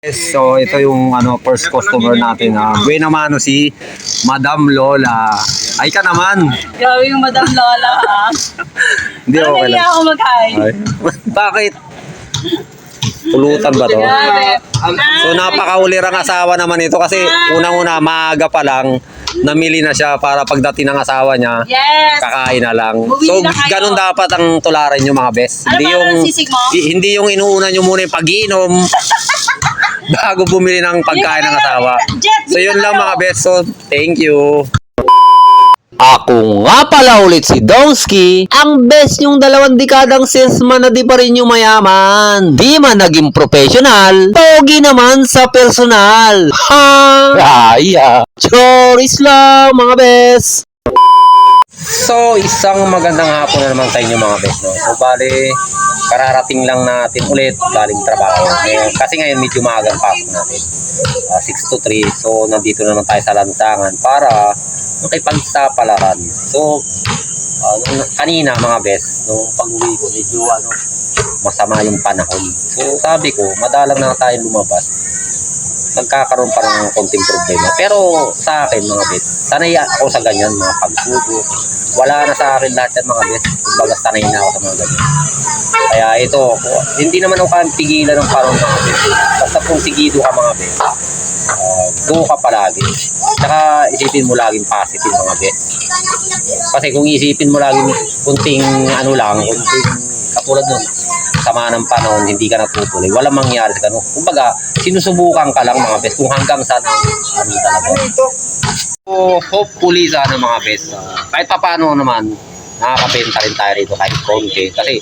Yes, so ito yung first customer natin. Buena mano si Madam Lola. Ay ka naman. Grabe yung Madam Lola, ha? Hindi Parang okay nahiya lang. ako mag-hi. Ay. Bakit? Pulutan ba to? Grabe. So napakaulirang asawa naman ito kasi unang-una maaga pa lang namili na siya para pagdating ng asawa niya. Yes! Kakain na lang. Bumili So na kayo. ganun dapat ang tularan nyo mga best. Ano ba ang sisig mo? Hindi yung inuuna nyo muna yung pag-iinom bago bumili ng pagkain ng asawa. Jet, So yun lang mga best. So thank you. Ako nga pala ulit si Donsky, ang best yung 2 dekadang salesman na di pa rin yung mayaman. Di man naging professional, pogi naman sa personal. Ha! Raya! Choris lang mga best! So, isang magandang hapon na naman sa inyo mga best. No? So, bali, kararating lang natin ulit galing trabaho. Kasi ngayon medyo maagang pasok natin. 6 to 3. So, nandito na lang tayo sa lansangan para makipagsapalaran. So, kanina mga best, nung pag-uwi ko, medyo masama yung panahon. So, sabi ko, madalang na tayo lumabas. Nagkakaroon pa ng konting problema. Pero sa akin mga best, sanay ako sa ganyan, mga pagsubo. Wala na sa akin lahat yan mga best. Kumbaga sanay na ako sa mga ganyan. Kaya ito, hindi naman ako pigilan ng parang mga best. Basta kung sigido ka mga best, go ka palagi. Tsaka isipin mo laging positive mga best. Kasi kung isipin mo laging kunting kunting katulad nun, sama ng panahon, hindi ka natutuloy, walang mangyari sa ganun. Kumbaga, sinusubukan ka lang mga best kung hanggang saan talaga. So, hopefully sana mga best, kahit paano naman, nakakabenta rin tayo rito kahit konti. Kasi,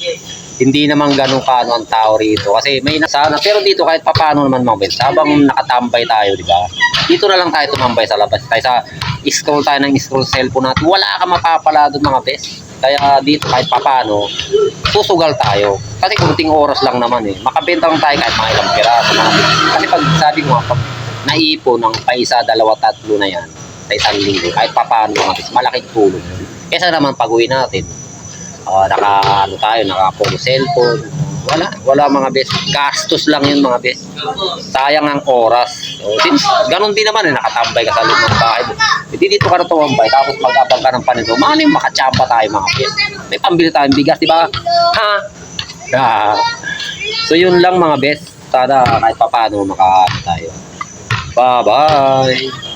hindi naman ganun kaano ang tao rito. Kasi may nasana, pero dito kahit paano naman mga best, habang nakatambay tayo, di ba? Dito na lang tayo tumambay sa labas. Kaysa scroll tayo ng scroll cellphone natin, wala ka mapapala doon mga best. Kaya dito kahit papano, susugal tayo. Kasi kunting oras lang naman eh. Makabenta lang tayo kahit mga ilang piraso. Kasi pag sabi ko nga, pag naipon ng paisa, 2, 3 na yan, sa isang linggo, kahit papano malaking tulong. Kesa naman pag-uwi natin, naka-phone cellphone, wala mga best. Gastos lang yun mga best. Sayang ang oras. So, since ganun din naman nakatambay ka sa loob ng bahay mo. Hindi dito ka na tumambay, tapos mag-abang ka ng panito. Maaaring makachamba tayo mga best. May pambili tayong bigas, di ba? Ha? So yun lang mga best. Sana kahit paano tayo. Bye-bye!